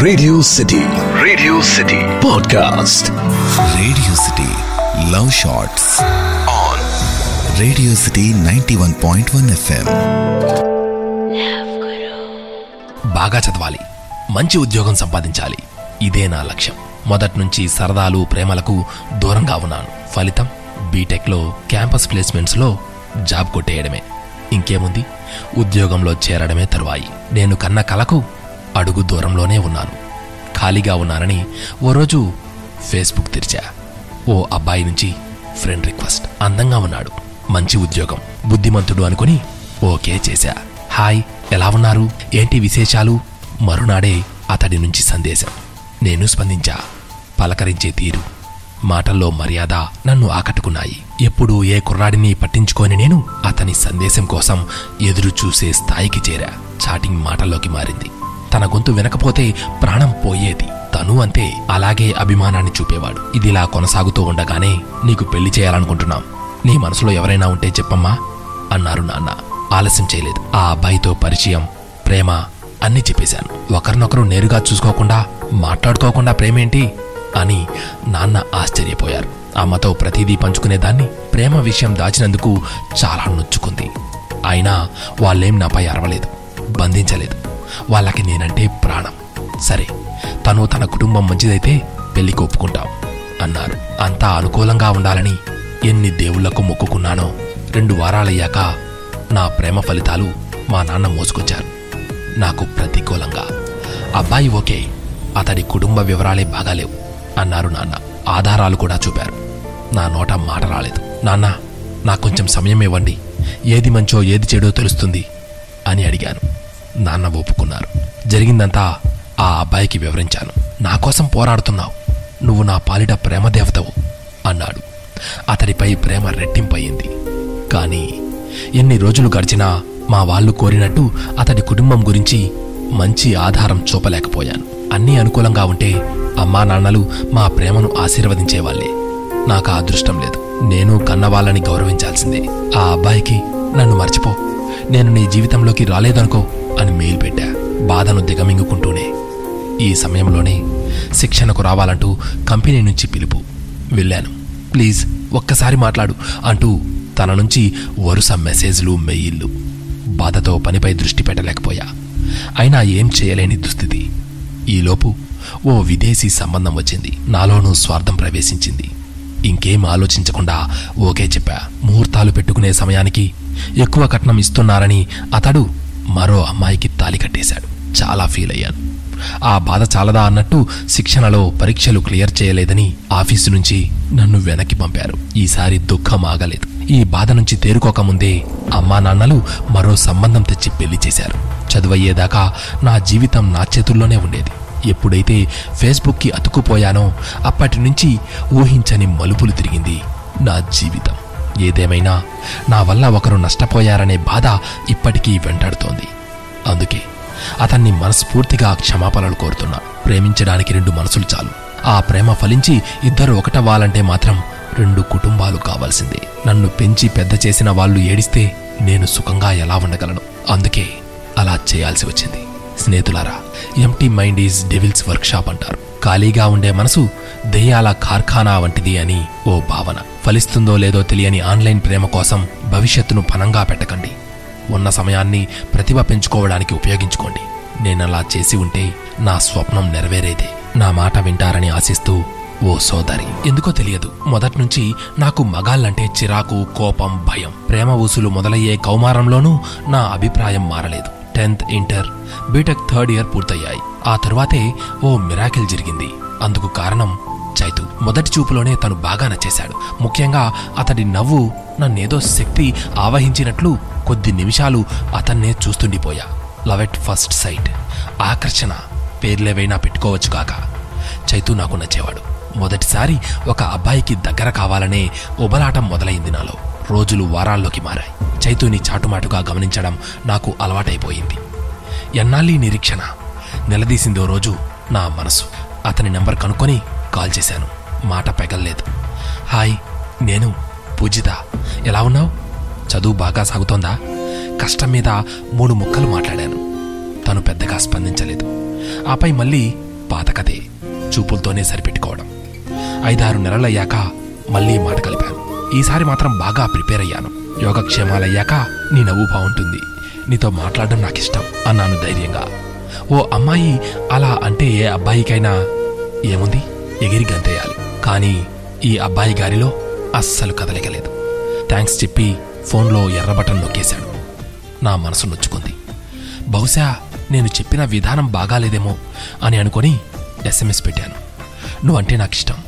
Radio City podcast. Radio City Love Shots on Radio City 91.1 FM. బాగా చదవాలి, మంచి ఉద్యోగం సంపాదించాలి, ఇదే నా లక్ష్యం. మొదటి నుంచి సరదాలు ప్రేమలకు దూరంగా ఉన్నాను. ఫలితం బీటెక్లో క్యాంపస్ ప్లేస్మెంట్స్లో జాబ్ కొట్టేయడమే. ఇంకేముంది, ఉద్యోగంలో చేరడమే తరువాయి. నేను కన్న కలకు అడుగు దూరంలోనే ఉన్నాను. ఖాళీగా ఉన్నానని ఓ రోజు ఫేస్బుక్ తెరిచా. ఓ అబ్బాయి నుంచి ఫ్రెండ్ రిక్వెస్ట్. అందంగా ఉన్నాడు, మంచి ఉద్యోగం, బుద్ధిమంతుడు అనుకుని ఓకే చేశా. హాయ్, ఎలా ఉన్నారు, ఏంటి విశేషాలు? మరునాడే అతడి నుంచి సందేశం. నేను స్పందించా. పలకరించే తీరు, మాటల్లో మర్యాద నన్ను ఆకట్టుకున్నాయి. ఎప్పుడు ఏ కుర్రాడిని పట్టించుకోని నేను అతని సందేశం కోసం ఎదురు చూసే స్థాయికి చేరా. చాటింగ్ మాటల్లోకి మారింది. తన గొంతు వినకపోతే ప్రాణం పోయేది. తను అంతే, అలాగే అభిమానాన్ని చూపేవాడు. ఇదిలా కొనసాగుతూ ఉండగానే, నీకు పెళ్లి చేయాలనుకుంటున్నాం, నీ మనసులో ఎవరైనా ఉంటే చెప్పమ్మా అన్నారు నాన్న. ఆలస్యం చేయలేదు. ఆ అబ్బాయితో పరిచయం, ప్రేమ అన్నీ చెప్పేశాను. ఒకరినొకరు నేరుగా చూసుకోకుండా, మాట్లాడుకోకుండా ప్రేమేంటి అని నాన్న ఆశ్చర్యపోయారు. అమ్మతో ప్రతిదీ పంచుకునేదాన్ని. ప్రేమ విషయం దాచినందుకు చాలా నొచ్చుకుంది. అయినా వాళ్ళేం నాపై అరవలేదు, బంధించలేదు. వాళ్ళకి నేనంటే ప్రాణం. సరే, తను తన కుటుంబం మంచిదైతే పెళ్లికి ఒప్పుకుంటాం అన్నారు. అంతా అనుకూలంగా ఉండాలని ఎన్ని దేవుళ్లకు మొక్కుకున్నానో 2 వారాలయ్యాక నా ప్రేమ ఫలితాలు మా నాన్న మోసుకొచ్చారు నాకు ప్రతికూలంగా. అబ్బాయి ఓకే, అతడి కుటుంబ వివరాలే బాగాలేవు అన్నారు నాన్న. ఆధారాలు కూడా చూపారు. నా నోట మాట రాలేదు. నాన్న, నాకు కొంచెం సమయం ఇవ్వండి, ఏది మంచో ఏది చెడో తెలుస్తుంది అని అడిగాను. నాన్న ఒప్పుకున్నారు. జరిగిందంతా ఆ అబ్బాయికి వివరించాను. నా కోసం పోరాడుతున్నావు, నువ్వు నా పాలిట ప్రేమ దేవతవు అన్నాడు. అతడిపై ప్రేమ రెట్టింపయింది. కానీ ఎన్ని రోజులు గడిచినా మా వాళ్ళు కోరినట్టు అతడి కుటుంబం గురించి మంచి ఆధారం చూపలేకపోయాను. అన్నీ అనుకూలంగా ఉంటే అమ్మా నాన్నలు మా ప్రేమను ఆశీర్వదించేవాళ్లే. నాకు ఆ అదృష్టం లేదు. నేను కన్నవాళ్ళని గౌరవించాల్సిందే. ఆ అబ్బాయికి నన్ను మర్చిపో, నేను నీ జీవితంలోకి రాలేదనుకో అని మెయిల్ పెట్టా, బాధను దిగమింగుకుంటూనే. ఈ సమయంలోనే శిక్షణకు రావాలంటూ కంపెనీ నుంచి పిలుపు. వెళ్ళాను. ప్లీజ్ ఒక్కసారి మాట్లాడు అంటూ తన నుంచి వరుస మెసేజ్లు, మెయిల్లు. బాధతో పనిపై దృష్టి పెట్టలేకపోయా. అయినా ఏం చేయలేని దుస్థితి. ఈలోపు ఓ విదేశీ సంబంధం వచ్చింది. నాలోనూ స్వార్థం ప్రవేశించింది. ఇంకేం ఆలోచించకుండా ఓకే చెప్పా. ముహూర్తాలు పెట్టుకునే సమయానికి ఎక్కువ కట్నం ఇస్తున్నారని అతడు మరో అమ్మాయికి తాళి కట్టేశాడు. చాలా ఫీల్ అయ్యాను. ఆ బాధ చాలదా అన్నట్టు శిక్షణలో పరీక్షలు క్లియర్ చేయలేదని ఆఫీసు నుంచి నన్ను వెనక్కి పంపారు. ఈసారి దుఃఖం ఆగలేదు. ఈ బాధ నుంచి తేరుకోకముందే అమ్మా నాన్నలు మరో సంబంధం తెచ్చి పెళ్లి చేశారు. చదువయ్యేదాకా నా జీవితం నా చేతుల్లోనే ఉండేది. ఎప్పుడైతే ఫేస్బుక్కి అతుక్కుపోయానో అప్పటి నుంచి ఊహించని మలుపులు తిరిగింది నా జీవితం. ఏదేమైనా నా వల్ల ఒకరు నష్టపోయారనే బాధ ఇప్పటికీ వెంటాడుతోంది. అందుకే అతన్ని మనస్ఫూర్తిగా క్షమాపణలు కోరుతున్నా. ప్రేమించడానికి 2 మనసులు చాలు. ఆ ప్రేమ ఫలించి ఇద్దరు ఒకటవ్వాలంటే మాత్రం 2 కుటుంబాలు కావాల్సిందే. నన్ను పెంచి పెద్ద చేసిన వాళ్ళు ఏడిస్తే నేను సుఖంగా ఎలా ఉండగలను? అందుకే అలా చేయాల్సి వచ్చింది. స్నేహితులారా, empty mind is devils workshop అంటారు. ఖాళీగా ఉండే మనసు దెయ్యాల కార్ఖానా వంటిది అని ఓ భావన. ఫలిస్తుందో లేదో తెలియని ఆన్లైన్ ప్రేమ కోసం భవిష్యత్తును పనంగా పెట్టకండి. ఉన్న సమయాన్ని ప్రతిభ పెంచుకోవడానికి ఉపయోగించుకోండి. నేనలా చేసి ఉంటే నా స్వప్నం నెరవేరేదే. నా మాట వింటారని ఆశిస్తూ ఓ సోదరి. ఎందుకో తెలియదు, మొదట్నుంచి నాకు మగాళ్ళంటే చిరాకు, కోపం, భయం. ప్రేమ ఊసులు మొదలయ్యే కౌమారంలోనూ నా అభిప్రాయం మారలేదు. 10th inter, BTech 3rd year పూర్తయ్యాయి. ఆ తరువాతే ఓ మిరాకిల్ జరిగింది. అందుకు కారణం చైతు. మొదటి చూపులోనే తను బాగా నచ్చేశాడు. ముఖ్యంగా అతడి నవ్వు నన్నేదో శక్తి ఆవహించినట్లు కొద్ది నిమిషాలు అతన్నే చూస్తుండిపోయా. లవ్ ఎట్ ఫస్ట్ సైట్, ఆకర్షణ, పేర్లేవైనా పెట్టుకోవచ్చు కాక. చైతు నాకు నచ్చేవాడు. మొదటిసారి ఒక అబ్బాయికి దగ్గర కావాలనే ఉబలాటం మొదలైంది నాలో. రోజులు వారాల్లోకి మారాయి. చైతుని చాటుమాటుగా గమనించడం నాకు అలవాటైపోయింది. ఎన్నాళ్ళీ నిరీక్షణ నిలదీసిందో రోజు నా మనసు. అతని నెంబర్ కనుక్కొని కాల్ చేశాను. మాట పెగల్లేదు. హాయ్, నేను పూజిత, ఎలా ఉన్నావు? చదువు బాగా సాగుతోందా? కష్టం మీద 3 ముక్కలు మాట్లాడాను. తను పెద్దగా స్పందించలేదు. ఆపై మళ్ళీ పాత కథే, చూపులతోనే సరిపెట్టుకోవడం. 5-6 నెలలయ్యాక మళ్ళీ మాట కలిపాను. ఈసారి మాత్రం బాగా ప్రిపేర్ అయ్యాను. యోగక్షేమాలయ్యాక నీ నవ్వు బాగుంటుంది, నీతో మాట్లాడడం నాకిష్టం అన్నాను ధైర్యంగా. ఓ అమ్మాయి అలా అంటే ఏ అబ్బాయికైనా ఏముంది, ఎగిరి గంతేయాలి. కానీ ఈ అబ్బాయి గారిలో అస్సలు కదలికలేదు. థ్యాంక్స్ చెప్పి ఫోన్లో ఎర్ర బటన్ నొక్కేశాడు. నా మనసు నొచ్చుకుంది. బహుశా నేను చెప్పిన విధానం బాగాలేదేమో అని అనుకొని SMS పెట్టాను. నువ్వంటే నాకిష్టం,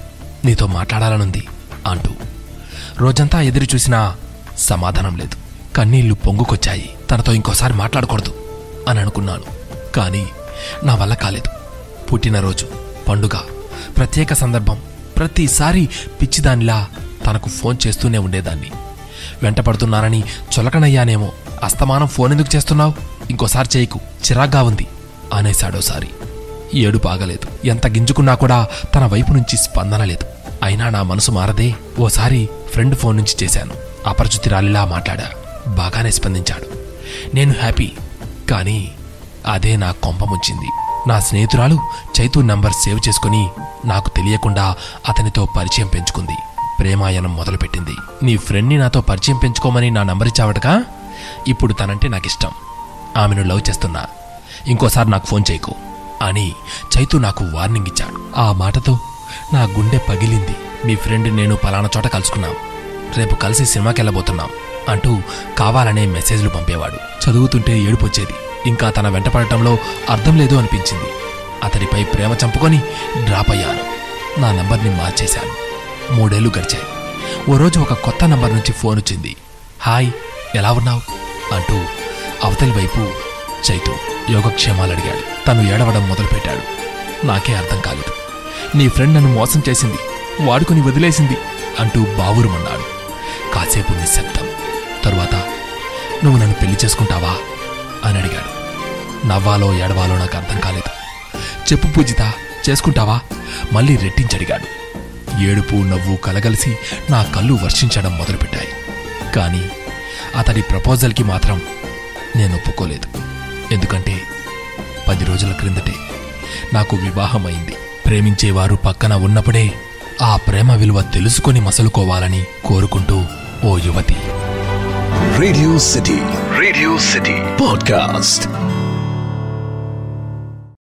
నీతో మాట్లాడాలనుంది అంటూ. రోజంతా ఎదురు చూసినా సమాధానం లేదు. కన్నీళ్లు పొంగుకొచ్చాయి. తనతో ఇంకోసారి మాట్లాడకూడదు అని అనుకున్నాను. కానీ నా వల్ల కాలేదు. పుట్టినరోజు, పండుగ, ప్రత్యేక సందర్భం ప్రతిసారి పిచ్చిదానిలా తనకు ఫోన్ చేస్తూనే ఉండేదాన్ని. వెంటపడుతున్నానని చులకనయ్యానేమో. అస్తమానం ఫోన్ ఎందుకు చేస్తున్నావు, ఇంకోసారి చేయకు, చిరాగ్గా ఉంది అనేశాడోసారి. ఏడు బాగలేదు. ఎంత గింజుకున్నా కూడా తన వైపు నుంచి స్పందన లేదు. అయినా నా మనసు మారదే. ఓసారి ఫ్రెండ్ ఫోన్ నుంచి చేశాను. అపరిచితురాలిలా మాట్లాడా. బాగానే స్పందించాడు. నేను హ్యాపీ. కానీ అదే నా కొంప ముంచింది. నా స్నేహితురాలు చైతూ నంబర్ సేవ్ చేసుకుని నాకు తెలియకుండా అతనితో పరిచయం పెంచుకుంది. ప్రేమాయణం మొదలుపెట్టింది. నీ ఫ్రెండ్ని నాతో పరిచయం పెంచుకోమని నా నంబర్ ఇచ్చావటగా. ఇప్పుడు తనంటే నాకిష్టం, ఆమెను లవ్ చేస్తున్నా, ఇంకోసారి నాకు ఫోన్ చేయకు అని చైతూ నాకు వార్నింగ్ ఇచ్చాడు. ఆ మాటతో నా గుండె పగిలింది. మీ ఫ్రెండ్ నేను పలానా చోట కలుసుకున్నాం, రేపు కలిసి సినిమాకెళ్ళబోతున్నాం అంటూ కావాలనే మెసేజ్లు పంపేవాడు. చదువుతుంటే ఏడుపొచ్చేది. ఇంకా తన వెంట పడటంలో అర్థం లేదు అనిపించింది. అతడిపై ప్రేమ చంపుకొని డ్రాప్ అయ్యాను. నా నంబర్ని మార్చేశాను. 3 ఏళ్లు గడిచాయి. ఓ రోజు ఒక కొత్త నంబర్ నుంచి ఫోన్ వచ్చింది. హాయ్, ఎలా ఉన్నావు అంటూ. అవతలి వైపు చైతూ యోగక్షేమాలు అడిగాడు. తను ఏడవడం మొదలుపెట్టాడు. నాకే అర్థం కాలేదు. నీ ఫ్రెండ్ నన్ను మోసం చేసింది, వాడుకుని వదిలేసింది అంటూ బావురుమన్నాడు. కాసేపు నిశ్శబ్దం. తరువాత నువ్వు నన్ను పెళ్లి చేసుకుంటావా అని అడిగాడు. నవ్వాలో ఏడవాలో నాకు అర్థం కాలేదు. చెప్పు పూజిత, చేసుకుంటావా మళ్ళీ రెట్టించడిగాడు. ఏడుపు నవ్వు కలగలిసి నా కళ్ళు వర్షించడం మొదలుపెట్టాయి. కానీ అతడి ప్రపోజల్కి మాత్రం నేను ఒప్పుకోలేదు. ఎందుకంటే 10 రోజుల క్రిందటే నాకు వివాహం అయింది. ప్రేమించేవారు పక్కన ఉన్నప్పుడే ఆ ప్రేమ విలువ తెలుసుకొని మసలుకోవాలని కోరుకుంటూ ఓ యువతి. Radio city podcast.